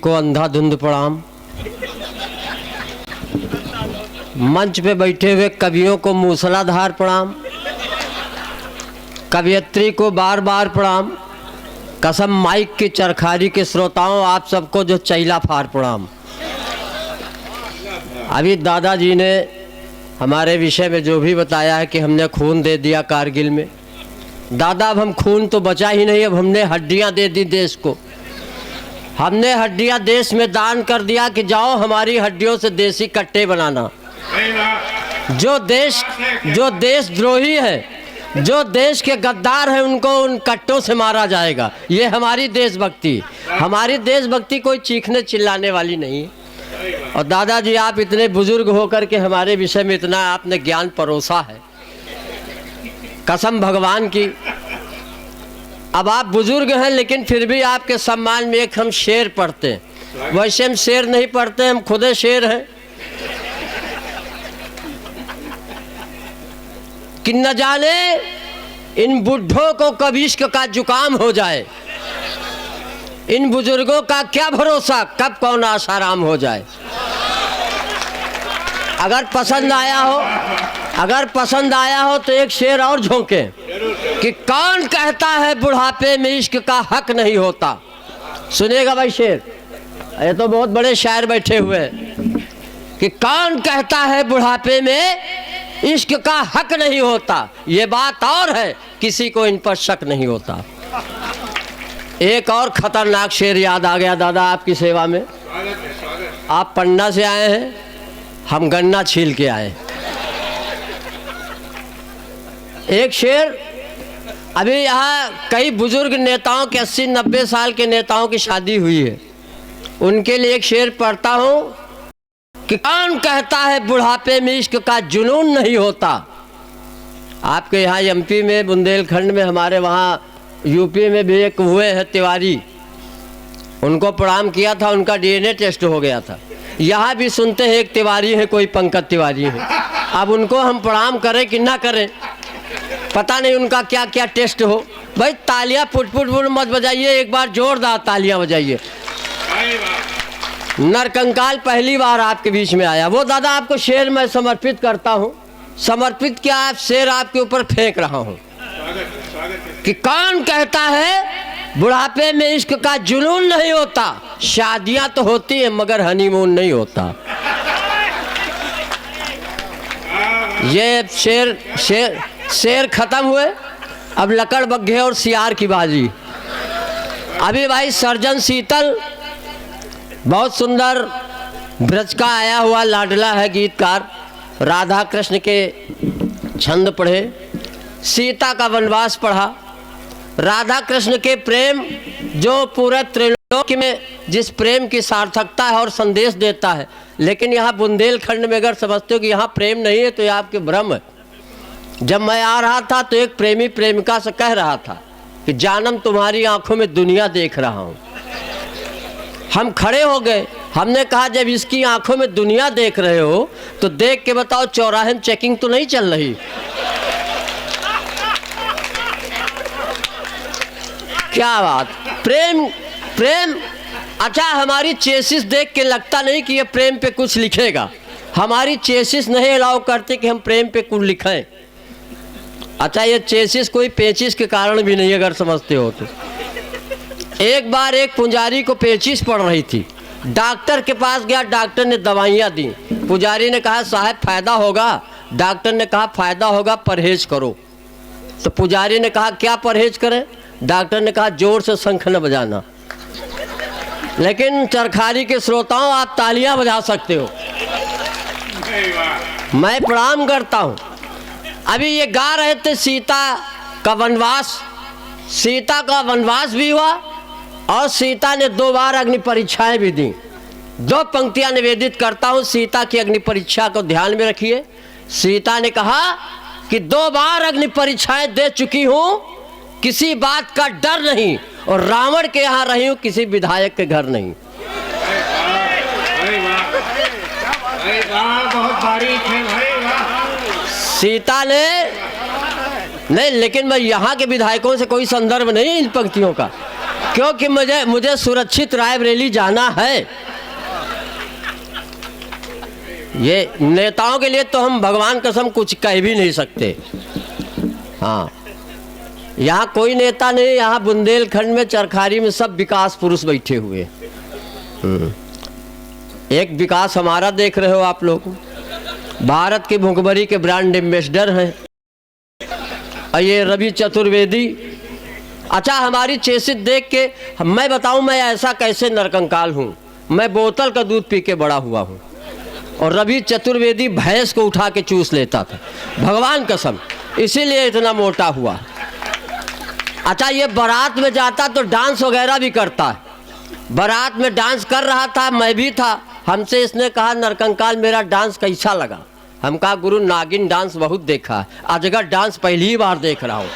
को अंधाधुंध प्रणाम। मंच पे बैठे हुए कवियों को मूसलाधार प्रणाम। कवियत्री को बार बार प्रणाम। कसम माइक की चरखारी के श्रोताओं आप सबको जो चैला फार प्रणाम। अभी दादाजी ने हमारे विषय में जो भी बताया है कि हमने खून दे दिया कारगिल में। दादा अब हम खून तो बचा ही नहीं, अब हमने हड्डियां दे दी देश को। हमने हड्डियां देश में दान कर दिया कि जाओ हमारी हड्डियों से देसी कट्टे बनाना। जो देशद्रोही है, जो देश के गद्दार हैं, उनको उन कट्टों से मारा जाएगा। ये हमारी देशभक्ति। हमारी देशभक्ति कोई चीखने चिल्लाने वाली नहीं है। और दादाजी आप इतने बुजुर्ग होकर के हमारे विषय में इतना आपने ज्ञान परोसा है, कसम भगवान की। अब आप बुजुर्ग हैं लेकिन फिर भी आपके सम्मान में एक हम शेर पढ़ते हैं। वैसे हम शेर नहीं पढ़ते, हम खुदे शेर हैं। कि न जाने इन बुढ़ों को कब इश्क का जुकाम हो जाए, इन बुजुर्गों का क्या भरोसा कब कौन आसाराम हो जाए। अगर पसंद आया हो तो एक शेर और झोंके कि कौन कहता है बुढ़ापे में इश्क का हक नहीं होता। सुनेगा भाई शेर, ये तो बहुत बड़े शायर बैठे हुए हैं। कि कौन कहता है बुढ़ापे में इश्क का हक नहीं होता, ये बात और है किसी को इन पर शक नहीं होता। एक और खतरनाक शेर याद आ गया दादा आपकी सेवा में। आप पन्ना से आए हैं, हम गन्ना छील के आए। एक शेर, अभी यहाँ कई बुजुर्ग नेताओं के 80-90 साल के नेताओं की शादी हुई है, उनके लिए एक शेर पढ़ता हूँ कि कौन कहता है बुढ़ापे में इश्क का जुनून नहीं होता। आपके यहाँ एमपी में, बुंदेलखंड में, हमारे वहाँ यूपी में भी एक हुए हैं तिवारी, उनको प्रणाम किया था, उनका डीएनए टेस्ट हो गया था। यहाँ भी सुनते हैं एक तिवारी है, कोई पंकज तिवारी है। अब उनको हम प्रणाम करें कि ना करें, पता नहीं उनका क्या क्या टेस्ट हो। भाई तालियां फुट मत बजाइए, एक बार जोरदार तालियां बजाइए। नरकंकाल पहली बार आपके बीच में आया। वो दादा आपको शेर मैं समर्पित करता हूँ। समर्पित क्या, आप शेर आपके ऊपर फेंक रहा हूँ कि कौन कहता है बुढ़ापे में इश्क का जुनून नहीं होता। शादियां तो होती हैं मगर हनीमून नहीं होता। ये शेर खत्म हुए, अब लकड़ बग्घे और सियार की बाजी। अभी भाई सर्जन शीतल बहुत सुंदर ब्रज का आया हुआ लाडला है गीतकार, राधा कृष्ण के छंद पढ़े, सीता का वनवास पढ़ा, राधा कृष्ण के प्रेम जो पूरे त्रिलोक में जिस प्रेम की सार्थकता है और संदेश देता है। लेकिन यहाँ बुंदेलखंड में अगर समझते हो कि यहाँ प्रेम नहीं है तो ये आपके भ्रम है। जब मैं आ रहा था तो एक प्रेमी प्रेमिका से कह रहा था कि जानम तुम्हारी आंखों में दुनिया देख रहा हूँ। हम खड़े हो गए, हमने कहा जब इसकी आंखों में दुनिया देख रहे हो तो देख के बताओ चौराहे में चेकिंग तो नहीं चल रही। क्या बात, प्रेम। अच्छा हमारी चेसिस देख के लगता नहीं कि ये प्रेम पे कुछ लिखेगा। हमारी चेसिस नहीं अलाउ करते कि हम प्रेम पे कुछ लिखें। अच्छा ये चेसिस कोई पेचिस के कारण भी नहीं, अगर समझते हो तो। एक बार एक पुजारी को पेचिस पड़ रही थी, डॉक्टर के पास गया, डॉक्टर ने दवाइयाँ दी। पुजारी ने कहा साहब फायदा होगा, डॉक्टर ने कहा फायदा होगा परहेज करो। तो पुजारी ने कहा क्या परहेज करें, डॉक्टर ने कहा जोर से शंख न बजाना। लेकिन चरखारी के श्रोताओं आप तालियां बजा सकते हो, मैं प्रणाम करता हूं। अभी ये गा रहे थे सीता का वनवास, सीता का वनवास भी हुआ और सीता ने 2 बार अग्नि परीक्षाएं भी दी। 2 पंक्तियां निवेदित करता हूं, सीता की अग्नि परीक्षा को ध्यान में रखिए। सीता ने कहा कि 2 बार अग्नि परीक्षाएं दे चुकी हूं, किसी बात का डर नहीं, और रावण के यहाँ रही हूं, किसी विधायक के घर नहीं। सीता ने नहीं, लेकिन मैं यहाँ के विधायकों से कोई संदर्भ नहीं इन पंक्तियों का। क्योंकि मुझे सुरक्षित रायबरेली जाना है। ये नेताओं के लिए तो हम भगवान कसम कुछ कह भी नहीं सकते। हाँ, यहाँ कोई नेता नहीं, यहाँ बुंदेलखंड में चरखारी में सब विकास पुरुष बैठे हुए। एक विकास हमारा देख रहे हो आप लोग, भारत की भुखमरी के ब्रांड एम्बेसडर हैं और ये रवि चतुर्वेदी। अच्छा, हमारी चेसित देख के मैं बताऊं मैं ऐसा कैसे नरकंकाल हूँ। मैं बोतल का दूध पी के बड़ा हुआ हूँ और रवि चतुर्वेदी भैंस को उठा के चूस लेता था, भगवान कसम, इसीलिए इतना मोटा हुआ। अच्छा, ये बारात में जाता तो डांस वगैरह भी करता है। बारात में डांस कर रहा था, मैं भी था। हमसे इसने कहा नरकंकाल मेरा डांस कैसा लगा। हम कहा गुरु नागिन डांस बहुत देखा है, अजगर डांस पहली बार देख रहा हूँ।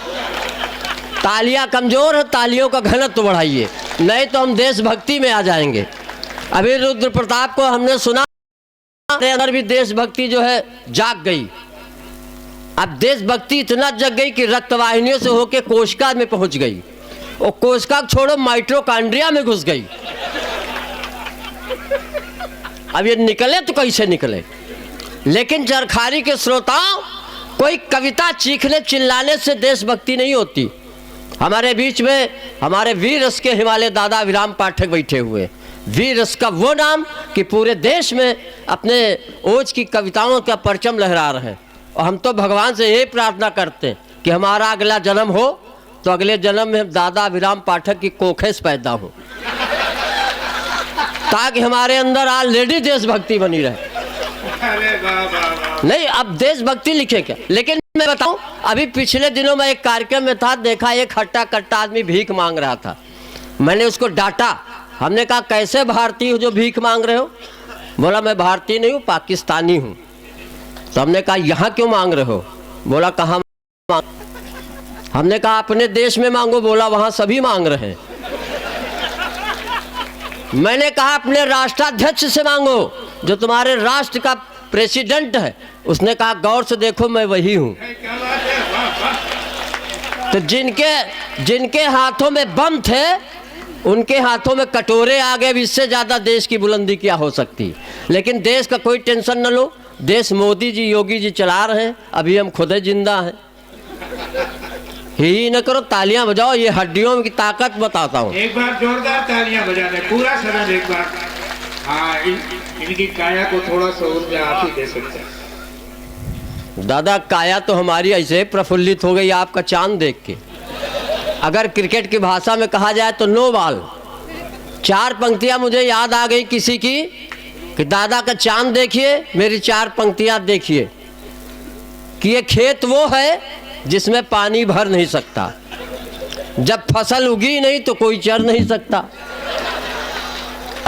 तालियां कमजोर है, तालियों का घनत्व बढ़ाइए, नहीं तो हम देशभक्ति में आ जाएंगे। अभी रुद्र प्रताप को हमने सुना, अंदर भी देशभक्ति जो है जाग गई। अब देशभक्ति इतना जग गई कि रक्तवाहिनियों से होके कोशिका में पहुंच गई और कोशिका छोड़ो माइटोकॉन्ड्रिया में घुस गई। अब ये निकले तो कैसे निकले। लेकिन चरखारी के श्रोताओं, कोई कविता चीखने चिल्लाने से देशभक्ति नहीं होती। हमारे बीच में हमारे वीर रस के हिमालय दादा विराम पाठक बैठे हुए। वीर रस का वो नाम कि पूरे देश में अपने ओज की कविताओं का परचम लहरा रहे हैं। और हम तो भगवान से यही प्रार्थना करते हैं कि हमारा अगला जन्म हो तो अगले जन्म में दादा विराम पाठक की कोखे से पैदा हो, ताकि हमारे अंदर ऑलरेडी देशभक्ति बनी रहे। नहीं, अब देशभक्ति लिखे क्या। लेकिन मैं बताऊं, अभी पिछले दिनों में एक कार्यक्रम में था, देखा एक हट्टा कट्टा आदमी भीख मांग रहा था। मैंने उसको डांटा। हमने कहा कैसे भारतीय हो जो भीख मांग रहे हो। बोला मैं भारतीय नहीं हूँ, पाकिस्तानी हूँ। तो हमने कहा यहाँ क्यों मांग रहे हो। बोला कहाँ मांग। हमने कहा अपने देश में मांगो। बोला वहाँ सभी मांग रहे हैं। मैंने कहा अपने राष्ट्राध्यक्ष से मांगो, जो तुम्हारे राष्ट्र का प्रेसिडेंट है। उसने कहा गौर से देखो मैं वही हूँ। तो जिनके हाथों में बम थे उनके हाथों में कटोरे आ गए। इससे ज़्यादा देश की बुलंदी क्या हो सकती। लेकिन देश का कोई टेंशन न लो, देश मोदी जी योगी जी चला रहे हैं। अभी हम खुद जिंदा हैं। ही न करो, तालियां बजाओ, ये हड्डियों की ताकत बताता हूँ। एक बार जोरदार तालियां बजा दे पूरा सदन एक बार। हाँ, इनकी काया को थोड़ा सा ऊर्जा आप ही दे सकते हैं। दादा काया तो हमारी ऐसे प्रफुल्लित हो गई आपका चांद देख के। अगर क्रिकेट की भाषा में कहा जाए तो नो बॉल। 4 पंक्तियां मुझे याद आ गई किसी की कि दादा का चांद देखिए, मेरी 4 पंक्तियां देखिए कि ये खेत वो है जिसमें पानी भर नहीं सकता। जब फसल उगी नहीं तो कोई चर नहीं सकता।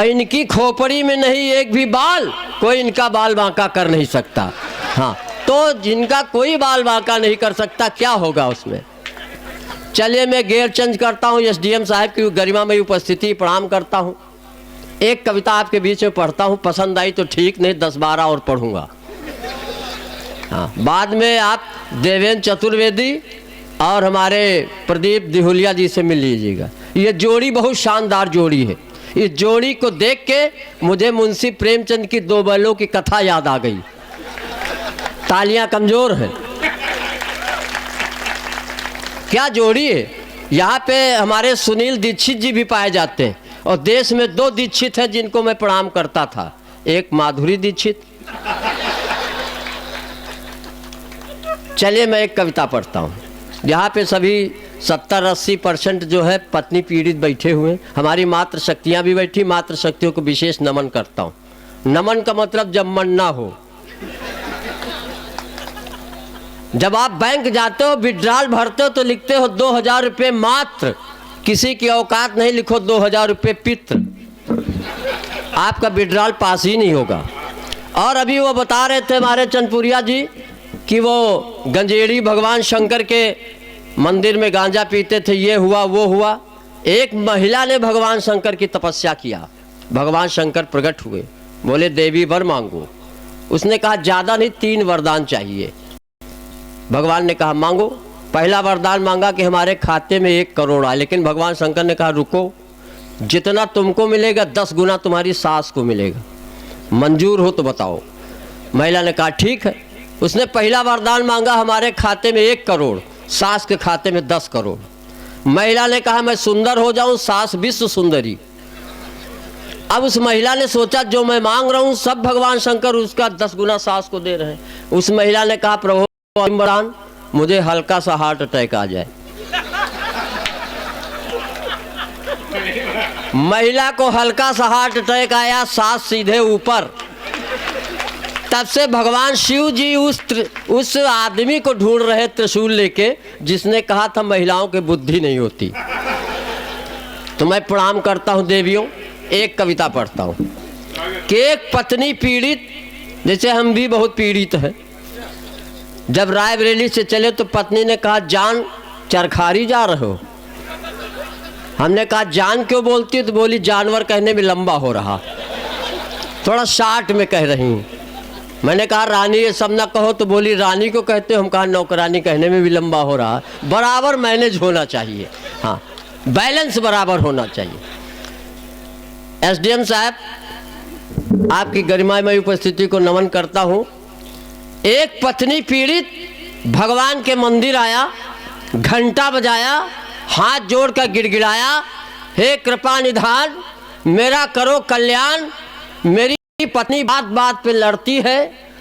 इनकी खोपड़ी में नहीं एक भी बाल, कोई इनका बाल बांका कर नहीं सकता। हाँ, तो जिनका कोई बाल बांका नहीं कर सकता, क्या होगा उसमें। चलिए मैं गेर चेंज करता हूँ। एसडीएम साहब की गरिमामयी उपस्थिति प्रणाम करता हूँ। एक कविता आपके बीच में पढ़ता हूँ, पसंद आई तो ठीक, नहीं 10-12 और पढ़ूंगा। हाँ, बाद में आप देवेंद्र चतुर्वेदी और हमारे प्रदीप दिहुलिया जी से मिल लीजिएगा। ये जोड़ी बहुत शानदार जोड़ी है। इस जोड़ी को देख के मुझे मुंशी प्रेमचंद की 2 बैलों की कथा याद आ गई। तालियां कमजोर हैं। क्या जोड़ी है। यहाँ पे हमारे सुनील दीक्षित जी भी पाए जाते हैं और देश में 2 दीक्षित हैं जिनको मैं प्रणाम करता था। एक माधुरी दीक्षित। चलिए मैं एक कविता पढ़ता हूँ। यहाँ पे सभी 70-80% जो है पत्नी पीड़ित बैठे हुए। हमारी मातृ शक्तियाँ भी बैठी। मातृ शक्तियों को विशेष नमन करता हूँ। नमन का मतलब जब मन ना हो। जब आप बैंक जाते हो, विड्रॉल भरते हो तो लिखते हो 2000 रुपये मात्र। किसी की औकात नहीं, लिखो 2000 रुपये पित्र। आपका विड्रॉल पास ही नहीं होगा। और अभी वो बता रहे थे हमारे चंदपुरिया जी कि वो गंजेड़ी भगवान शंकर के मंदिर में गांजा पीते थे, ये हुआ वो हुआ। एक महिला ने भगवान शंकर की तपस्या किया। भगवान शंकर प्रकट हुए, बोले देवी वर मांगो। उसने कहा ज़्यादा नहीं, 3 वरदान चाहिए। भगवान ने कहा मांगो। पहला वरदान मांगा कि हमारे खाते में 1 करोड़ आए, लेकिन भगवान शंकर ने कहा रुको, जितना तुमको मिलेगा 10 गुना तुम्हारी सास को मिलेगा, मंजूर हो तो बताओ। महिला ने कहा ठीक है। उसने पहला वरदान मांगा हमारे खाते में 1 करोड़, सास के खाते में 10 करोड़। महिला ने कहा मैं सुंदर हो जाऊं, सास विश्व सुंदरी। अब उस महिला ने सोचा जो मैं मांग रहा हूं सब भगवान शंकर उसका 10 गुना सास को दे रहे हैं। उस महिला ने कहा प्रभु वरदान, मुझे हल्का सा हार्ट अटैक आ जाए। महिला को हल्का सा हार्ट अटैक आया, सास सीधे ऊपर। तब से भगवान शिव जी उस आदमी को ढूंढ रहे त्रिशूल लेके जिसने कहा था महिलाओं की बुद्धि नहीं होती। तो मैं प्रणाम करता हूं देवियों, एक कविता पढ़ता हूं कि एक पत्नी पीड़ित, जैसे हम भी बहुत पीड़ित हैं। जब रायबरेली से चले तो पत्नी ने कहा जान चरखारी जा रहे हो। हमने कहा जान क्यों बोलती हो? तो बोली जानवर कहने में लंबा हो रहा, थोड़ा शार्ट में कह रही हूँ। मैंने कहा रानी ये सब ना कहो, तो बोली रानी को कहते हो? हम कहा नौकरानी कहने में भी लंबा हो रहा। बराबर मैनेज होना चाहिए, हाँ बैलेंस बराबर होना चाहिए। एसडीएम साहब आपकी गरिमामय उपस्थिति को नमन करता हूँ। एक पत्नी पीड़ित भगवान के मंदिर आया, घंटा बजाया, हाथ जोड़कर गिड़गिड़ाया, हे कृपा निधान मेरा करो कल्याण। मेरी पत्नी बात बात पे लड़ती है,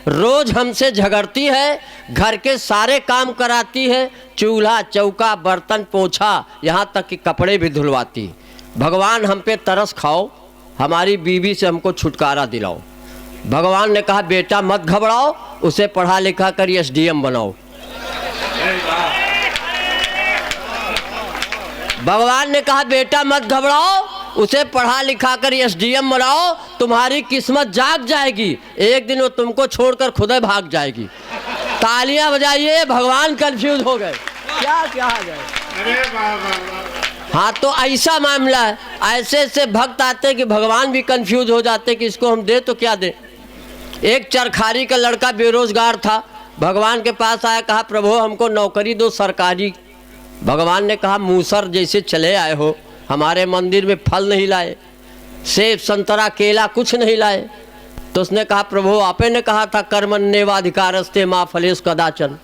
रोज हमसे झगड़ती है, घर के सारे काम कराती है, चूल्हा चौका बर्तन पोछा यहाँ तक कि कपड़े भी धुलवाती। भगवान हम पे तरस खाओ, हमारी बीवी से हमको छुटकारा दिलाओ। भगवान ने कहा बेटा मत घबराओ, उसे पढ़ा लिखा कर एसडीएम बनाओ। भगवान ने कहा बेटा मत घबराओ, उसे पढ़ा लिखा कर एसडीएम बनाओ, तुम्हारी किस्मत जाग जाएगी, एक दिन वो तुमको छोड़कर खुद ही भाग जाएगी। तालियां बजाइए, भगवान कंफ्यूज हो गए, क्या क्या आ जाए। अरे वाह वाह वाह। हाँ तो ऐसा मामला है, ऐसे ऐसे भक्त आते कि भगवान भी कंफ्यूज हो जाते कि इसको हम दे तो क्या दे। एक चरखारी का लड़का बेरोजगार था, भगवान के पास आया, कहा प्रभु हमको नौकरी दो सरकारी। भगवान ने कहा मूसर जैसे चले आए हो, हमारे मंदिर में फल नहीं लाए, सेब संतरा केला कुछ नहीं लाए। तो उसने कहा प्रभु आपे ने कहा था कर्मण्येवाधिकारस्ते मा फलेषु कदाचन,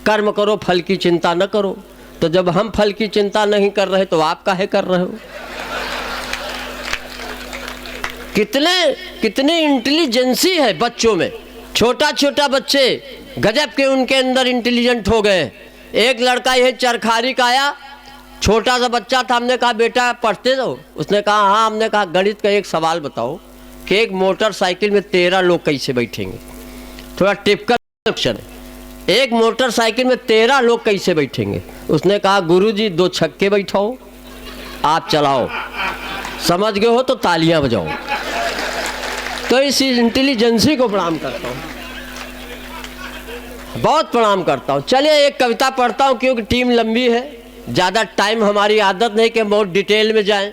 कर्म करो फल की चिंता न करो। तो जब हम फल की चिंता नहीं कर रहे तो आप काहे कर रहे हो। कितने इंटेलिजेंसी है बच्चों में, छोटा छोटा बच्चे गजब के उनके अंदर इंटेलिजेंट हो गए। एक लड़का यह चरखारी का आया, छोटा सा बच्चा था, हमने कहा बेटा पढ़ते हो? उसने कहा हाँ। हमने कहा गणित का एक सवाल बताओ कि एक मोटरसाइकिल में 13 लोग कैसे बैठेंगे। थोड़ा टिपिकल क्वेश्चन है, एक मोटरसाइकिल में 13 लोग कैसे बैठेंगे। उसने कहा गुरुजी 2 छक्के बैठाओ, आप चलाओ। समझ गए हो तो तालियां बजाओ। तो इस इंटेलिजेंसी को प्रणाम करता हूँ, बहुत प्रणाम करता हूँ। चलिए एक कविता पढ़ता हूँ क्योंकि टीम लंबी है, ज़्यादा टाइम हमारी आदत नहीं कि हम बहुत डिटेल में जाएं,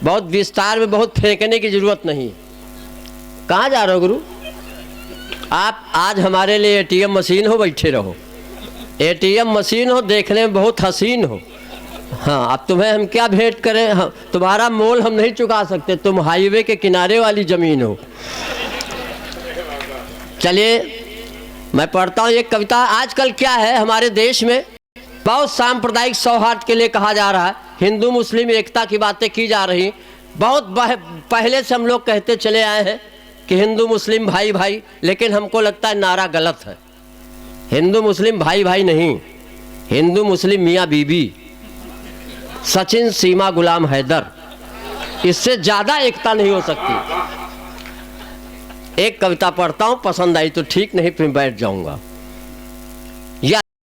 बहुत विस्तार में, बहुत फेंकने की ज़रूरत नहीं। कहाँ जा रहे हो गुरु? आप आज हमारे लिए एटीएम मशीन हो, बैठे रहो। एटीएम मशीन हो, देखने में बहुत हसीन हो। हाँ अब तुम्हें हम क्या भेंट करें, हाँ, तुम्हारा मोल हम नहीं चुका सकते, तुम हाईवे के किनारे वाली ज़मीन हो। चलिए मैं पढ़ता हूँ एक कविता। आजकल क्या है हमारे देश में बहुत सांप्रदायिक सौहार्द के लिए कहा जा रहा है, हिंदू मुस्लिम एकता की बातें की जा रही। बहुत पहले से हम लोग कहते चले आए हैं कि हिंदू मुस्लिम भाई भाई, लेकिन हमको लगता है नारा गलत है। हिंदू मुस्लिम भाई भाई नहीं, हिंदू मुस्लिम मियाँ बीबी, सचिन सीमा गुलाम हैदर, इससे ज़्यादा एकता नहीं हो सकती। एक कविता पढ़ता हूँ, पसंद आई तो ठीक, नहीं फिर बैठ जाऊँगा।